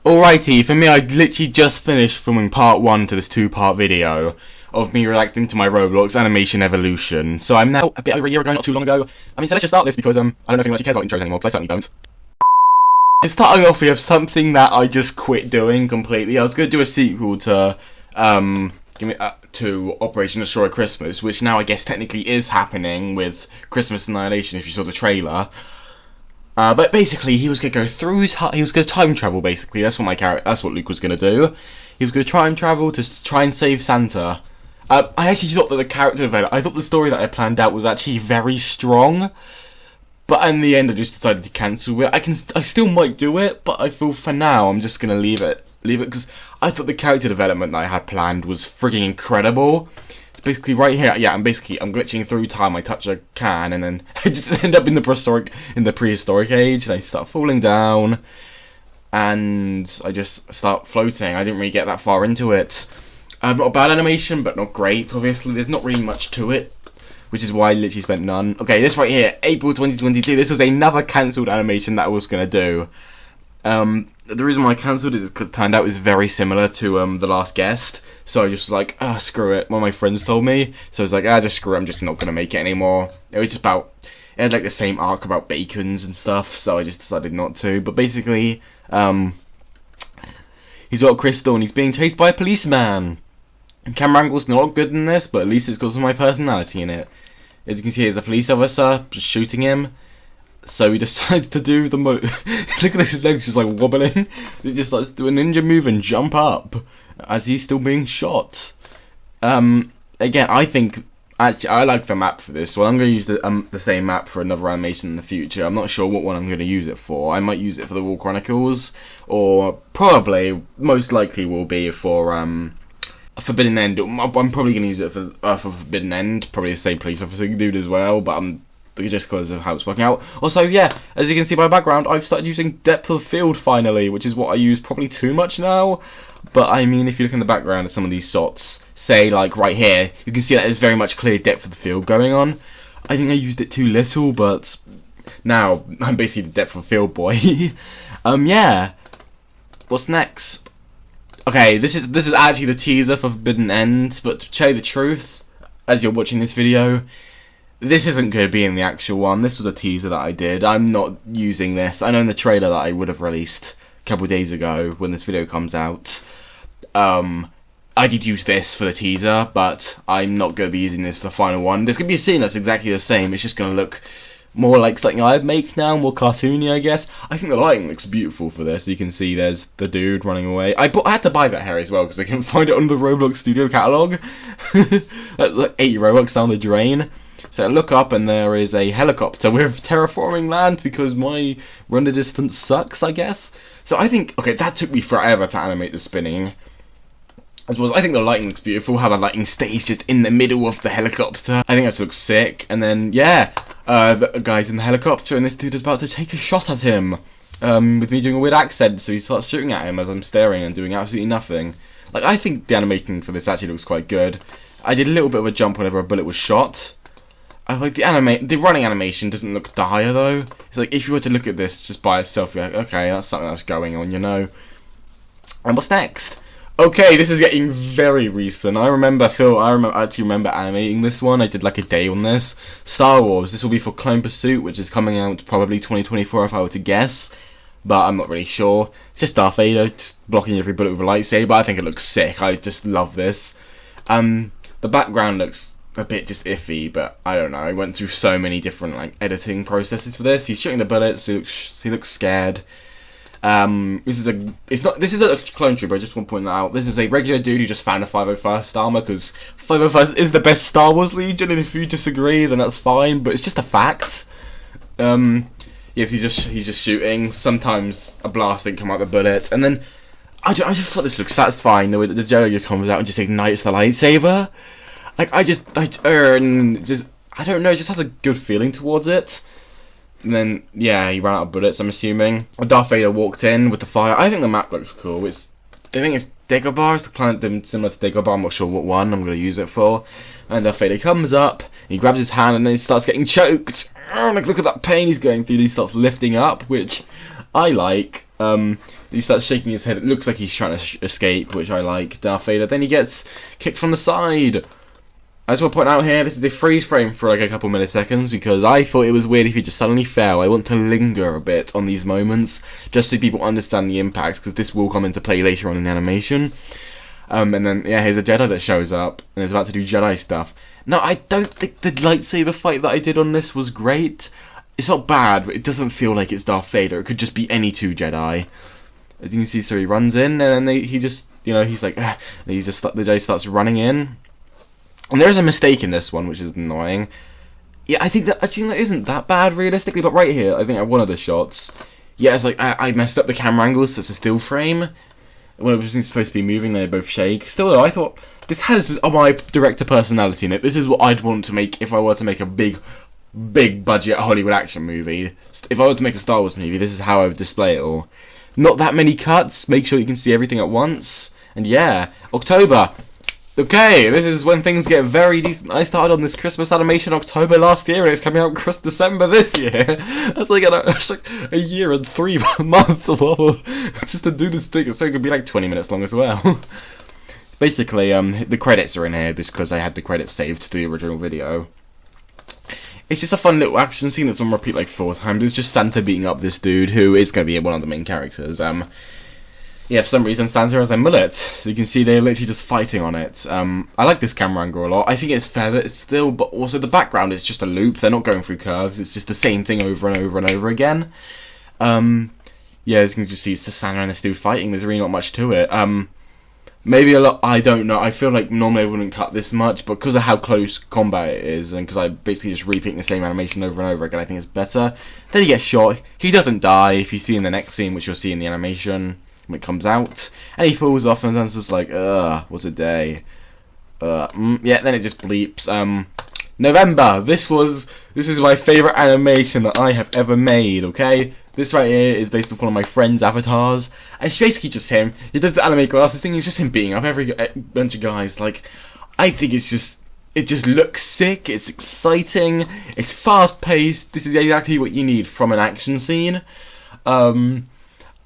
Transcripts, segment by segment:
Alrighty, for me, I literally just finished filming part 1 to this 2-part video of me reacting to my Roblox animation evolution. So I'm now a bit over a year ago, not too long ago. I mean, so let's just start this because I don't know if anyone actually cares about intros anymore, because I certainly don't. Starting off, we have something that I just quit doing completely. I was going to do a sequel to Operation Destroy Christmas, which now I guess technically is happening with Christmas Annihilation if you saw the trailer. But basically, he was going to go through he was going to time travel. Basically, that's what Luke was going to do. He was going to time travel to try and save Santa. I actually thought that the character development, I thought the story that I planned out was actually very strong. But in the end, I just decided to cancel it. I still might do it, but I feel for now I'm just going to leave it because I thought the character development that I had planned was frigging incredible. Basically right here, yeah, I'm glitching through time. I touch a can and then I just end up in the prehistoric age, and I start falling down and I just start floating. I didn't really get that far into it. Not a bad animation, but not great, obviously. There's not really much to it, which is why I literally spent none. Okay, this right here, April 2022, this was another cancelled animation that I was going to do. The reason why I cancelled it is because it turned out it was very similar to The Last Guest. So I just was like, screw it. One of my friends told me. So I was like, just screw it, I'm just not going to make it anymore. It was just about, it had like the same arc about bacons and stuff, so I just decided not to. But basically, he's got a crystal and he's being chased by a policeman. And camera angle's not good in this, but at least it's got some of my personality in it. As you can see, there's a police officer just shooting him. So he decides to do the look at his legs just like wobbling. He just starts to do a ninja move and jump up as he's still being shot. Again, I think actually I like the map for this one. I'm going to use the same map for another animation in the future. I'm not sure what one I'm going to use it for. I might use it for the Wall Chronicles, or probably most likely will be for Forbidden End. I'm probably going to use it for Forbidden End. Probably the same police officer dude as well, but just because of how it's working out. Also, yeah, as you can see by background, I've started using depth of field finally, which is what I use probably too much now. But I mean, if you look in the background of some of these shots, say like right here, you can see that there's very much clear depth of the field going on. I think I used it too little, but now I'm basically the depth of field boy. Yeah. What's next? Okay, this is actually the teaser for Forbidden End, but to tell you the truth, as you're watching this video, this isn't going to be in the actual one. This was a teaser that I did. I'm not using this. I know in the trailer that I would have released a couple of days ago when this video comes out, I did use this for the teaser, but I'm not going to be using this for the final one. There's going to be a scene that's exactly the same. It's just going to look more like something I'd make now, more cartoony, I guess. I think the lighting looks beautiful for this. You can see there's the dude running away. I had to buy that hair as well because I couldn't find it on the Roblox Studio catalogue. That's like 80 Robux down the drain. So I look up and there is a helicopter with terraforming land because my render distance sucks, I guess. So I think, okay, that took me forever to animate the spinning. As well as I think the lighting looks beautiful, how the lighting stays just in the middle of the helicopter. I think that looks sick. And then, yeah, the guy's in the helicopter and this dude is about to take a shot at him. With me doing a weird accent, so he starts shooting at him as I'm staring and doing absolutely nothing. Like, I think the animation for this actually looks quite good. I did a little bit of a jump whenever a bullet was shot. I like the running animation doesn't look dire though. It's like if you were to look at this just by itself, you're like, okay, that's something that's going on, you know. And what's next? Okay, this is getting very recent. I actually remember animating this one. I did like a day on this. Star Wars. This will be for Clone Pursuit, which is coming out probably 2024 if I were to guess, but I'm not really sure. It's just Darth Vader just blocking every bullet with a lightsaber. I think it looks sick. I just love this. The background looks a bit just iffy, but I don't know. I went through so many different like editing processes for this. He's shooting the bullets. He looks scared. This is a clone trooper. I just want to point that out. This is a regular dude who just found a 501st armor because 501st is the best Star Wars Legion. And if you disagree, then that's fine. But it's just a fact. Yes, he's just shooting. Sometimes a blast didn't come out the bullet, and then I just thought this looks satisfying. The way that the Jedi comes out and just ignites the lightsaber. Like, I don't know, it just has a good feeling towards it. And then, yeah, he ran out of bullets, I'm assuming. Darth Vader walked in with the fire. I think the map looks cool. I think it's Dagobah, it's the planet similar to Dagobah, I'm not sure what one I'm going to use it for. And Darth Vader comes up, he grabs his hand, and then he starts getting choked. Like, look at that pain he's going through, he starts lifting up, which I like. He starts shaking his head. It looks like he's trying to escape, which I like. Darth Vader. Then he gets kicked from the side. I just want to point out here, this is a freeze frame for like a couple milliseconds because I thought it was weird if he just suddenly fell. I want to linger a bit on these moments just so people understand the impact, because this will come into play later on in the animation. And then, yeah, here's a Jedi that shows up and is about to do Jedi stuff. Now, I don't think the lightsaber fight that I did on this was great. It's not bad, but it doesn't feel like it's Darth Vader. It could just be any two Jedi. As you can see, so he runs in and then he just, you know, he's like, the Jedi starts running in. And there is a mistake in this one, which is annoying. Yeah, I think that actually that isn't that bad realistically, but right here, I think at one of the shots, yeah, it's like I messed up the camera angles, so it's a still frame. When it was supposed to be moving, they both shake. Still though, I thought this has my director personality in it. This is what I'd want to make if I were to make a big budget Hollywood action movie. If I were to make a Star Wars movie, this is how I would display it all. Not that many cuts. Make sure you can see everything at once. And yeah, October. Okay, this is when things get very decent. I started on this Christmas animation October last year, and it's coming out December this year. That's like a year and 3 months just to do this thing. So it could be like 20 minutes long as well. Basically, the credits are in here because I had the credits saved to the original video. It's just a fun little action scene that's on repeat like 4 times. It's just Santa beating up this dude who is going to be one of the main characters. Yeah, for some reason Santa has a mullet. So you can see they're literally just fighting on it. I like this camera angle a lot. I think it's fair that it's still, but also the background is just a loop. They're not going through curves. It's just the same thing over and over and over again. Yeah, as you can just see, it's just Santa and this dude fighting. There's really not much to it. Maybe a lot, I don't know. I feel like normally I wouldn't cut this much, but because of how close combat it is, and because I basically just repeating the same animation over and over again, I think it's better. Then he gets shot. He doesn't die, if you see in the next scene, which you'll see in the animation when it comes out. And he falls off, and then it's just like, what a day. Yeah, then it just bleeps. November. This is my favourite animation that I have ever made, okay? This right here is based on one of my friend's avatars, and it's basically just him. He does the anime glasses thing, it's just him beating up every bunch of guys. Like, I think it just looks sick, it's exciting, it's fast-paced. This is exactly what you need from an action scene. I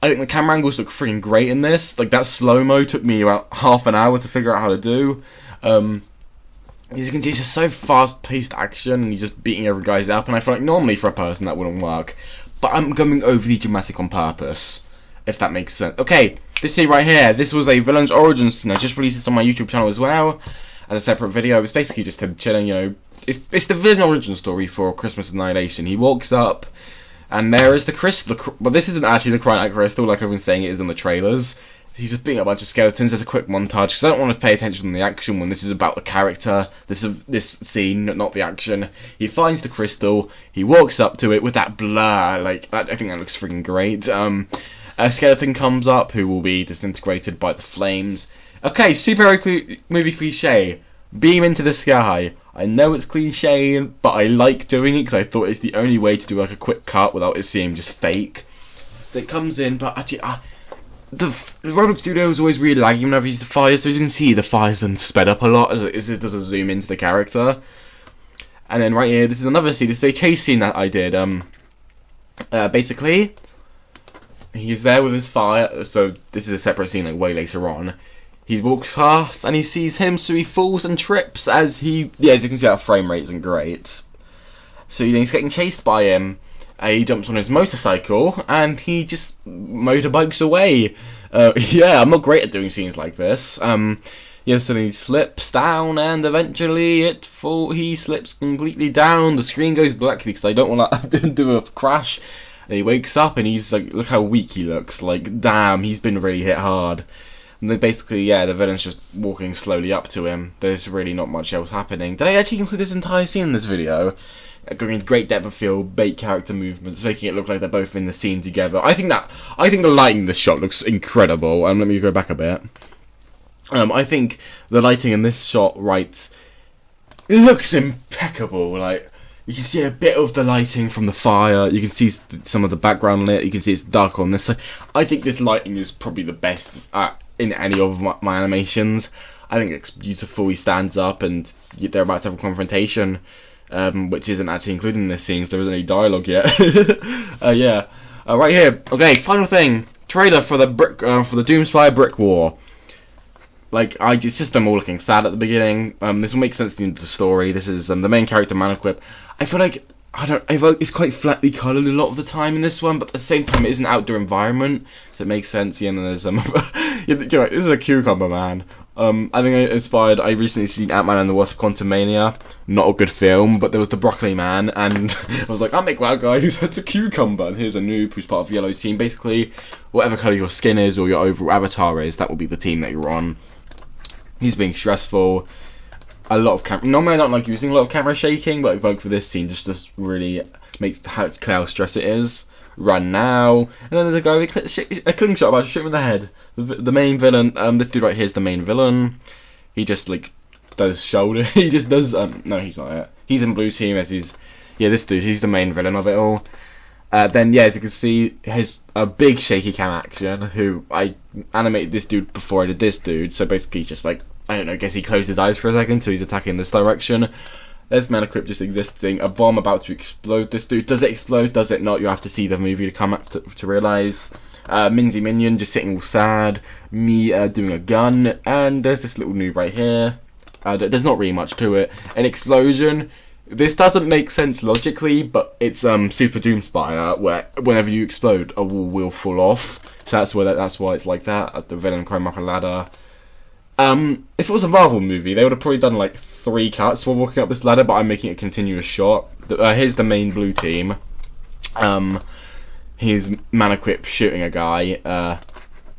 think the camera angles look freaking great in this. Like, that slow-mo took me about half an hour to figure out how to do. As you can see, it's just so fast-paced action, and he's just beating every guy's up, and I feel like normally for a person that wouldn't work. But I'm going overly dramatic on purpose, if that makes sense. Okay, this scene right here, this was a villain's origin scene. I just released this on my YouTube channel as well, as a separate video. It's basically just him chilling, you know. It's the villain origin story for Christmas Annihilation. He walks up, and there is the crystal. Well, this isn't actually the Cryonic crystal, like I've been saying it is in the trailers. He's just beating a bunch of skeletons. There's a quick montage, because I don't want to pay attention to the action when this is about the character. This scene, not the action. He finds the crystal, he walks up to it with that blur, like, I think that looks freaking great. A skeleton comes up, who will be disintegrated by the flames. Okay, superhero movie cliche. Beam into the sky. I know it's cliche, but I like doing it, because I thought it's the only way to do like a quick cut without it seeming just fake. That comes in, but actually, the Roblox studio is always really laggy whenever you use the fire, so as you can see, the fire's been sped up a lot as it does a zoom into the character. And then right here, this is another scene. This is a chase scene that I did. Basically, he's there with his fire, so this is a separate scene, like way later on. He walks past, and he sees him, so he falls and trips as he... Yeah, as you can see, that frame rate isn't great. So then he's getting chased by him. He jumps on his motorcycle, and he just motorbikes away. Yeah, I'm not great at doing scenes like this. Yeah, so then he slips down, and eventually he slips completely down. The screen goes black because I don't want to do a crash. And he wakes up, and he's like, look how weak he looks. Like, damn, he's been really hit hard. And then basically, yeah, the villain's just walking slowly up to him. There's really not much else happening. Did I actually include this entire scene in this video? Going into great depth of field, bait character movements, making it look like they're both in the scene together. I think the lighting in this shot looks incredible. Let me go back a bit. I think the lighting in this shot, right, it looks impeccable. Like, you can see a bit of the lighting from the fire. You can see some of the background lit. You can see it's dark on this side. I think this lighting is probably the best in any of my animations. I think it's beautiful. He stands up, and they're about to have a confrontation. Which isn't actually included in this scene, so there isn't any dialogue yet. Yeah. Right here. Okay, final thing. trailer for the Doomspire Brick War. Like, it's just them all looking sad at the beginning. This will make sense at the end of the story. This is the main character, Manequip. I feel like it's quite flatly coloured a lot of the time in this one, but at the same time, it is an outdoor environment, so it makes sense. Yeah, and then there's this is a cucumber man. I think I recently seen Ant-Man and the Wasp: Quantumania. Not a good film, but there was the Broccoli Man, and I was like, I'll make that guy who's had a cucumber, and here's a noob who's part of the yellow team. Basically, whatever colour your skin is or your overall avatar is, that will be the team that you're on. He's being stressful. A lot of camera. Normally, I don't like using a lot of camera shaking, but I vote for this scene just really makes how clear how stress it is. Run now, and then there's a guy with a cling shot about to shoot him in the head. The main villain. This dude right here is the main villain. He just like does shoulder. He just does. No, he's not it. He's in blue team as he's. Yeah, this dude. He's the main villain of it all. Then yeah, as you can see, has a big shaky cam action. Who I animated this dude before I did this dude. So basically, he's just like, I don't know. I guess he closed his eyes for a second, so he's attacking this direction. There's Manequip just existing. A bomb about to explode this dude. Does it explode? Does it not? You have to see the movie to come up to realise. Minzy Minion just sitting all sad. Me doing a gun. And there's this little noob right here. There's not really much to it. An explosion. This doesn't make sense logically, but it's Super Doomspire, where whenever you explode, a wall will fall off. So that's why it's like that. The villain climbing up a ladder. If it was a Marvel movie, they would have probably done like 3 cuts while walking up this ladder, but I'm making a continuous shot. Here's the main blue team. Here's Manequip shooting a guy.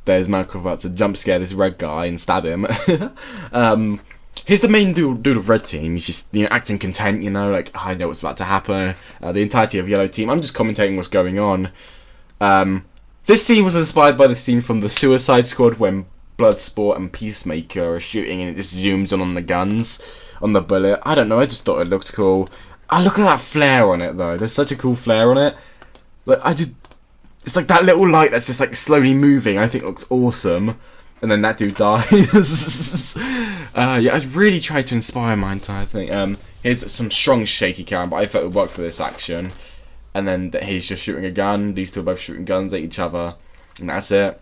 There's Manequip about to jump scare this red guy and stab him. Here's the main dude of red team. He's just acting content, like I know what's about to happen. The entirety of yellow team, I'm just commentating what's going on. This scene was inspired by the scene from the Suicide Squad when Bloodsport and Peacemaker are shooting and it just zooms on the guns, on the bullet. I don't know, I just thought it looked cool. Look at that flare on it though. There's such a cool flare on it. It's like that little light that's just like slowly moving. I think it looks awesome. And then that dude dies. Yeah, I really tried to inspire my entire thing. Here's some strong shaky cam, but I thought it would work for this action. And then he's just shooting a gun. These two are both shooting guns at each other. And that's it.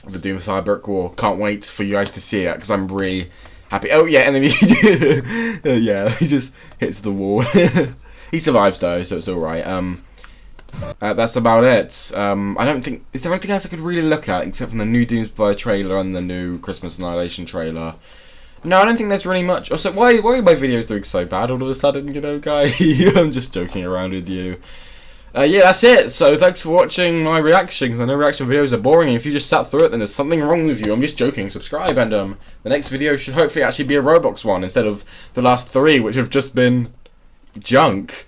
The Doomspire Brick War. Can't wait for you guys to see it because I'm really happy. Oh yeah, and then he just hits the wall. He survives though, so it's all right. That's about it. I don't think is there anything else I could really look at except from the new Doomspire trailer and the new Christmas Annihilation trailer. No, I don't think there's really much. Also, why are my videos doing so bad all of a sudden? Guy. I'm just joking around with you. Yeah, that's it. So thanks for watching my reactions. I know reaction videos are boring, and if you just sat through it, then there's something wrong with you. I'm just joking. Subscribe, and the next video should hopefully actually be a Roblox one instead of the last 3, which have just been junk.